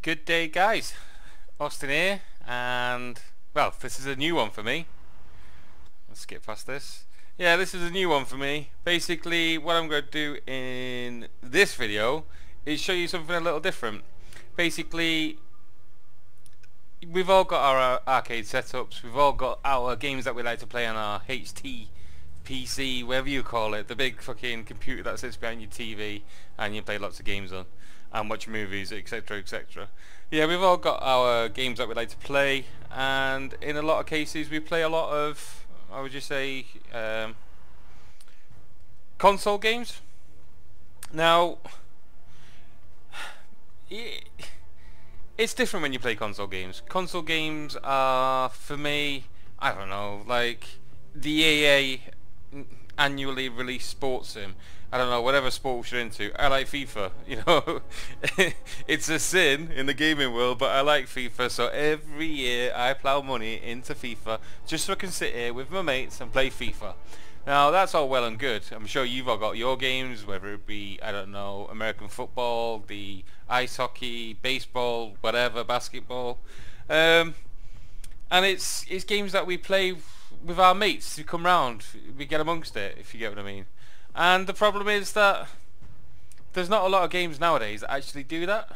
Good day, guys. Austin here, and well, this is a new one for me. Let's skip past this. Yeah, this is a new one for me. Basically, what I'm going to do in this video is show you something a little different. Basically, we've all got our arcade setups, we've all got our games that we like to play on our HTPC, whatever you call it, the big fucking computer that sits behind your TV and you play lots of games on and watch movies, etc, etc. Yeah, we've all got our games that we like to play, and in a lot of cases we play a lot of, I would just say, console games. Now, it's different when you play console games. Console games are, for me, I don't know, like the EA annually released sports sim. I don't know, whatever sports you're into. I like FIFA, you know. It's a sin in the gaming world, but I like FIFA, so every year I plough money into FIFA just so I can sit here with my mates and play FIFA. Now, that's all well and good. I'm sure you've all got your games, whether it be, I don't know, American football, the ice hockey, baseball, whatever, basketball. And it's games that we play with our mates who come round. We get amongst it, if you get what I mean. And the problem is that there's not a lot of games nowadays that actually do that.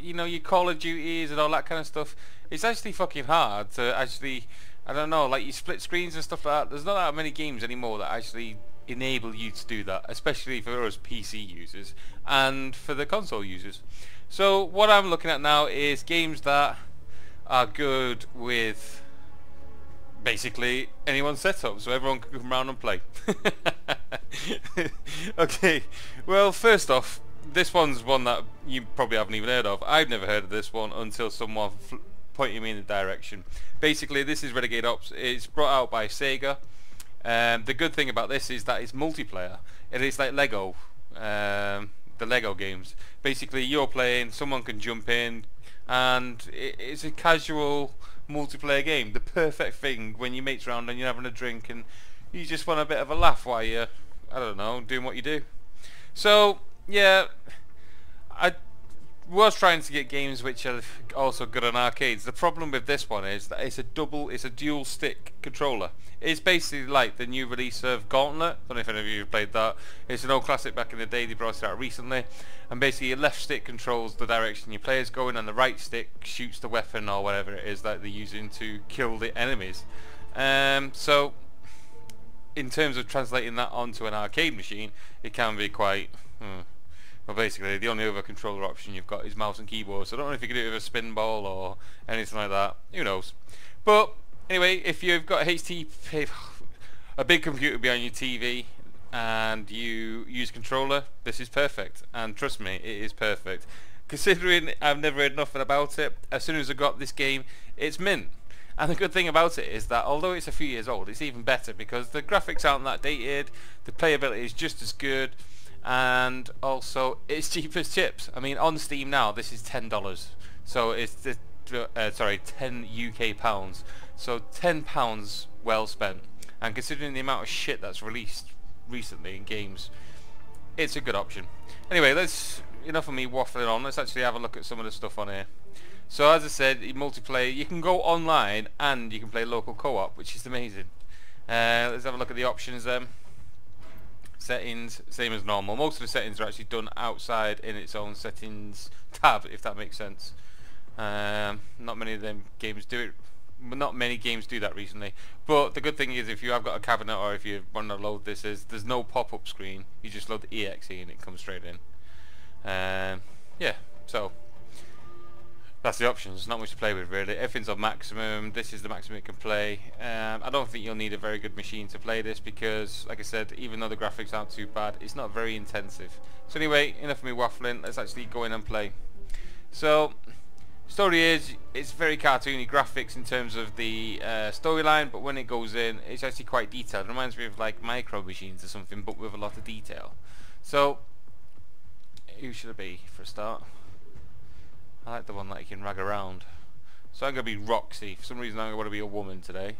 You know, your Call of Duties and all that kind of stuff. It's actually fucking hard to actually, I don't know, like your split screens and stuff like that. There's not that many games anymore that actually enable you to do that, especially for us PC users and for the console users. So what I'm looking at now is games that are good with basically anyone's setup, so everyone can come around and play. Okay, well, first off, this one's one that you probably haven't even heard of. I've never heard of this one until someone pointed me in the direction. Basically, this is Renegade Ops. It's brought out by Sega. The good thing about this is that it's multiplayer. It is like Lego, the Lego games. Basically, you're playing, someone can jump in, and it's a casual multiplayer game. The perfect thing when your mates round and you're having a drink and you just want a bit of a laugh while you're, I don't know, doing what you do. So yeah, I was trying to get games which are also good on arcades. The problem with this one is that it's a dual stick controller. It's basically like the new release of Gauntlet. I don't know if any of you have played that. It's an old classic back in the day. They brought it out recently, and basically your left stick controls the direction your player's going and the right stick shoots the weapon or whatever it is that they're using to kill the enemies. So in terms of translating that onto an arcade machine, it can be quite well, basically the only other controller option you've got is mouse and keyboard, so I don't know if you can do it with a spin ball or anything like that, who knows. But anyway, if you've got a big computer behind your TV and you use controller, this is perfect, and trust me, it is perfect. Considering I've never heard nothing about it, as soon as I got this game, it's mint. And the good thing about it is that although it's a few years old, it's even better because the graphics aren't that dated, the playability is just as good, and also it's cheap as chips. I mean, on Steam now this is $10, so it's 10 UK pounds, so £10 well spent. And considering the amount of shit that's released recently in games, it's a good option. Anyway, enough of me waffling on. Let's actually have a look at some of the stuff on here. So as I said, multiplayer, you can go online and you can play local co-op, which is amazing. Let's have a look at the options then. Settings, same as normal. Most of the settings are actually done outside in its own settings tab, if that makes sense. Not many of them games do it. Not many games do that recently. But the good thing is, if you have got a cabinet or if you want to load this, there's no pop-up screen. You just load the exe and it comes straight in. Yeah, so that's the options. Not much to play with really. Everything's on maximum. This is the maximum it can play. I don't think you'll need a very good machine to play this because, like I said, even though the graphics aren't too bad, it's not very intensive. So anyway, enough of me waffling. Let's actually go in and play. So story is, it's very cartoony graphics in terms of the storyline, but when it goes in, it's actually quite detailed. It reminds me of like Micro Machines or something, but with a lot of detail. So who should it be for a start? I like the one that you can rag around. So I'm going to be Roxy. For some reason I'm going to be a woman today.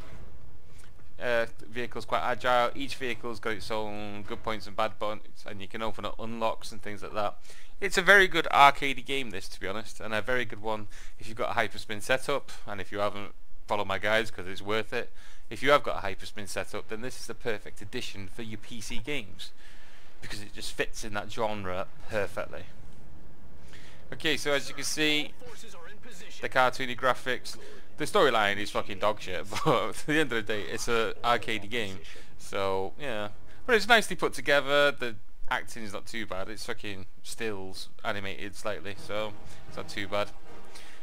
vehicle's quite agile. Each vehicle's got its own good points and bad points, and you can open up unlocks and things like that. It's a very good arcadey game, this, to be honest, and a very good one if you've got a hyperspin setup, and if you haven't, follow my guides because it's worth it. If you have got a hyperspin setup, then this is the perfect addition for your PC games, because it just fits in that genre perfectly. Okay, so as you can see, the cartoony graphics, the storyline is fucking dog shit, but at the end of the day, it's a arcadey game, so yeah. But it's nicely put together, the acting is not too bad, it's fucking stills animated slightly, so it's not too bad.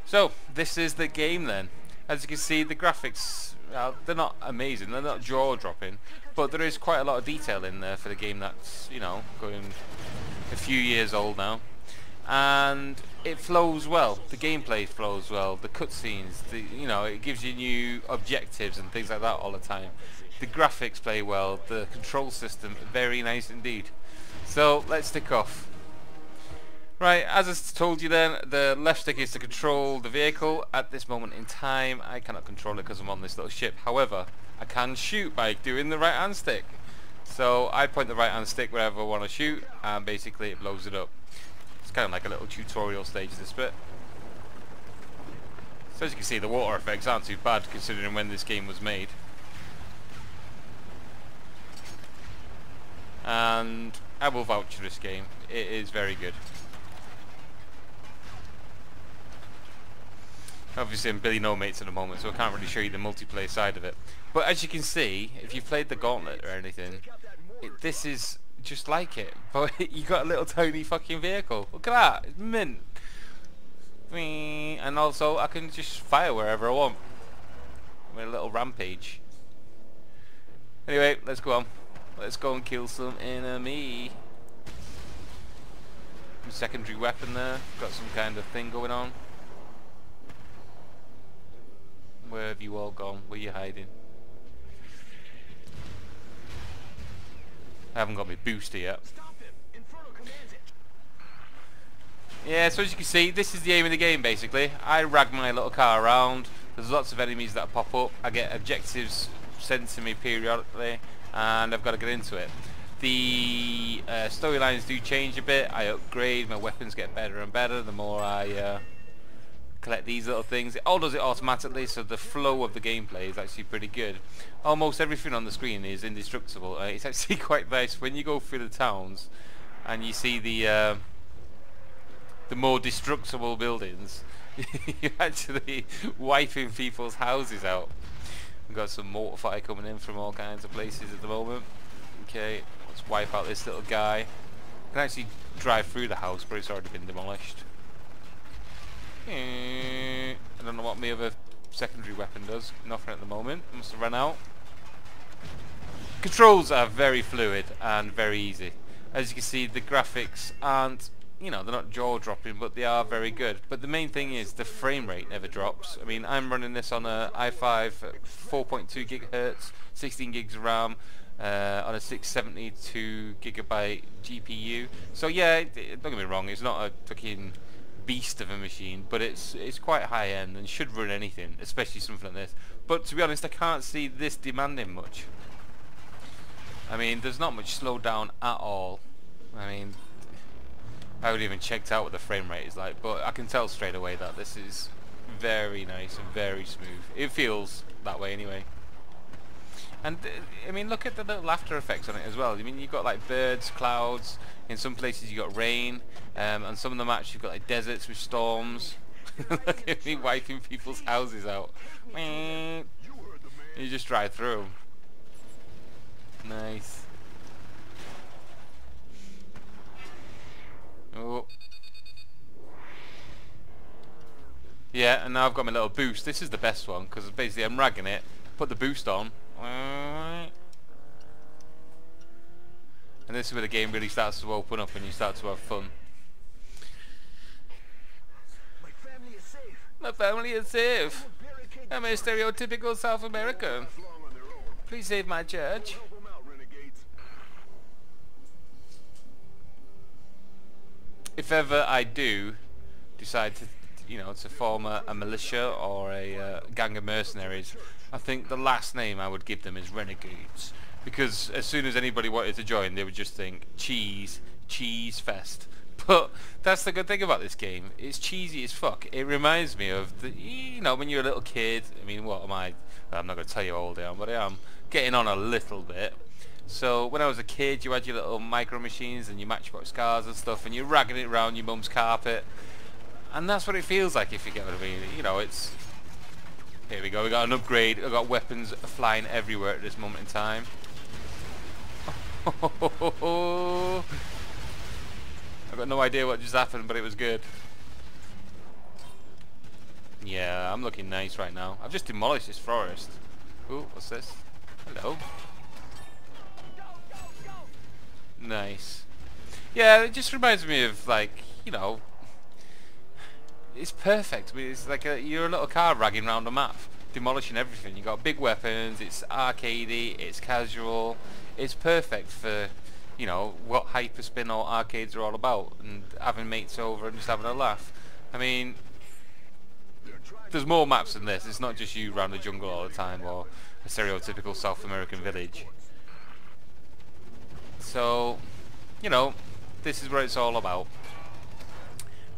So, this is the game then. As you can see, the graphics, well, they're not amazing, they're not jaw-dropping, but there is quite a lot of detail in there for the game that's, you know, going a few years old now. And it flows well, the gameplay flows well, the cutscenes, you know, it gives you new objectives and things like that all the time. The graphics play well, the control system, very nice indeed. So, let's tick off. Right, as I told you then, the left stick is to control the vehicle. At this moment in time, I cannot control it because I'm on this little ship. However, I can shoot by doing the right hand stick. So, I point the right hand stick wherever I want to shoot, and basically it blows it up. It's kind of like a little tutorial stage, this bit. So as you can see, the water effects aren't too bad considering when this game was made. And I will vouch for this game. It is very good. Obviously I'm Billy No Mates at the moment, so I can't really show you the multiplayer side of it. But as you can see, if you've played the Gauntlet or anything, this is just like it, but you got a little tiny fucking vehicle. Look at that, it's mint. And also I can just fire wherever I want with a little rampage. Anyway, let's go on. Let's go and kill some enemy. Secondary weapon there, got some kind of thing going on. Where have you all gone? Where are you hiding? I haven't got my booster yet. Yeah, so as you can see, this is the aim of the game basically. I rag my little car around. There's lots of enemies that pop up. I get objectives sent to me periodically, and I've got to get into it. The storylines do change a bit. I upgrade, my weapons get better and better the more I collect these little things. It all does it automatically, so the flow of the gameplay is actually pretty good. Almost everything on the screen is indestructible. It's actually quite nice when you go through the towns and you see the more destructible buildings. You're actually wiping people's houses out. We've got some mortar fire coming in from all kinds of places at the moment. Okay, let's wipe out this little guy. I can actually drive through the house, but it's already been demolished. I don't know what my other secondary weapon does. Nothing at the moment. Must have run out. Controls are very fluid and very easy. As you can see, the graphics aren't, you know, they're not jaw-dropping, but they are very good. But the main thing is the frame rate never drops. I mean, I'm running this on a i5 4.2 gigahertz, 16 gigs of RAM, on a 672 gigabyte GPU. So yeah, don't get me wrong, it's not a fucking beast of a machine, but it's quite high end and should run anything, especially something like this. But to be honest, I can't see this demanding much. I mean, there's not much slowdown at all. I mean, I haven't even checked out what the frame rate is like, but I can tell straight away that this is very nice and very smooth. It feels that way anyway. And I mean, look at the little after effects on it as well. I mean, you've got like birds, clouds. In some places you got rain, and some of the maps you've got like deserts with storms. Look at me wiping people's houses out. You just drive through. Nice. Oh. Yeah, and now I've got my little boost. This is the best one because basically I'm ragging it. Put the boost on. And this is where the game really starts to open up and you start to have fun. My family is safe. My family is safe. I'm a stereotypical South American. Please save my church. Help them out, renegades. If ever I do decide to you know, to form a militia or a gang of mercenaries, I think the last name I would give them is Renegades, because as soon as anybody wanted to join, they would just think cheese fest. But that's the good thing about this game. It's cheesy as fuck. It reminds me of the, you know, when you're a little kid. I mean, what am I? I'm not going to tell you how old I am, but I am getting on a little bit. So when I was a kid, you had your little micro machines and your Matchbox cars and stuff, and you're ragging it around your mum's carpet, and that's what it feels like, if you get what I mean. You know, it's, here we go. We got an upgrade. I've got weapons flying everywhere at this moment in time. I've got no idea what just happened, but it was good. Yeah, I'm looking nice right now. I've just demolished this forest. Ooh, what's this? Hello. Nice. Yeah, it just reminds me of, like, you know, it's perfect. I mean, it's like you're a little car ragging around a map, demolishing everything. You got big weapons. It's arcadey. It's casual. It's perfect for, you know, what Hyperspin or arcades are all about, and having mates over and just having a laugh. I mean, there's more maps than this. It's not just you around the jungle all the time, or a stereotypical South American village. So, you know, this is what it's all about.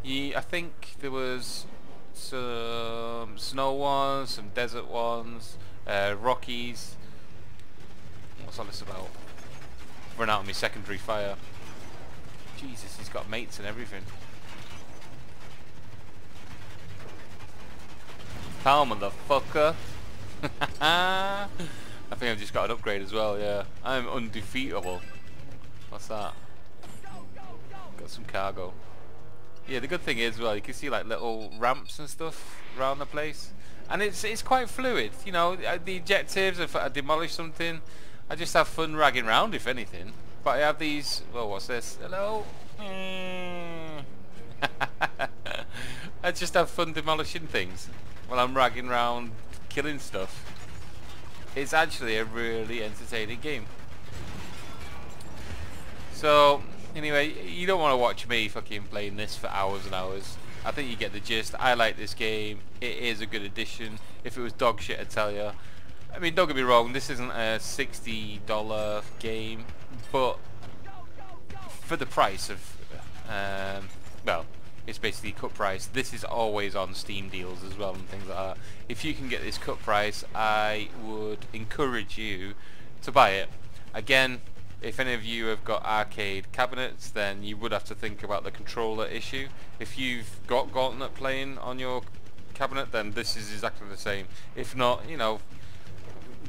I think there was some snow ones, some desert ones, Rockies. What's all this about? Run out of my secondary fire. Jesus, he's got mates and everything. Pow, motherfucker. I think I've just got an upgrade as well, yeah. I'm undefeatable. What's that? Got some cargo. Yeah, the good thing is, well, you can see like little ramps and stuff around the place. And it's quite fluid, you know. The objectives, if I demolish something, I just have fun ragging around, if anything. But I have these, well, what's this? Hello? I just have fun demolishing things while I'm ragging around, killing stuff. It's actually a really entertaining game. So, anyway, you don't want to watch me fucking playing this for hours and hours. I think you get the gist. I like this game. It is a good addition. If it was dog shit, I'd tell you. I mean, don't get me wrong, this isn't a $60 game, but for the price of, well, it's basically cut price. This is always on Steam deals as well and things like that. If you can get this cut price, I would encourage you to buy it. Again, if any of you have got arcade cabinets, then you would have to think about the controller issue. If you've got Gauntlet playing on your cabinet, then this is exactly the same. If not, you know,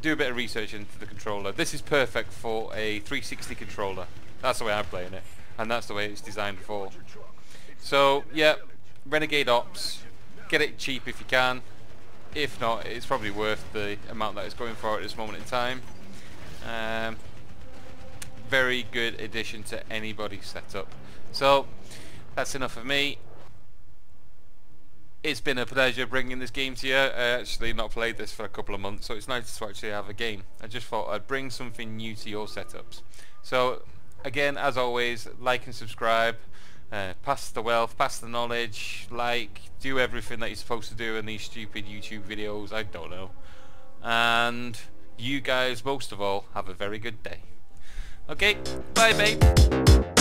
do a bit of research into the controller. This is perfect for a 360 controller. That's the way I'm playing it, and that's the way it's designed for. So yeah, Renegade Ops, get it cheap if you can. If not, it's probably worth the amount that it's going for at this moment in time. Very good addition to anybody's setup. So that's enough of me. It's been a pleasure bringing this game to you. I actually not played this for a couple of months, so it's nice to actually have a game. I just thought I'd bring something new to your setups. So again, as always, like and subscribe. Pass the wealth, pass the knowledge, like, do everything that you're supposed to do in these stupid YouTube videos. I don't know. And you guys, most of all, have a very good day. Okay, bye babe.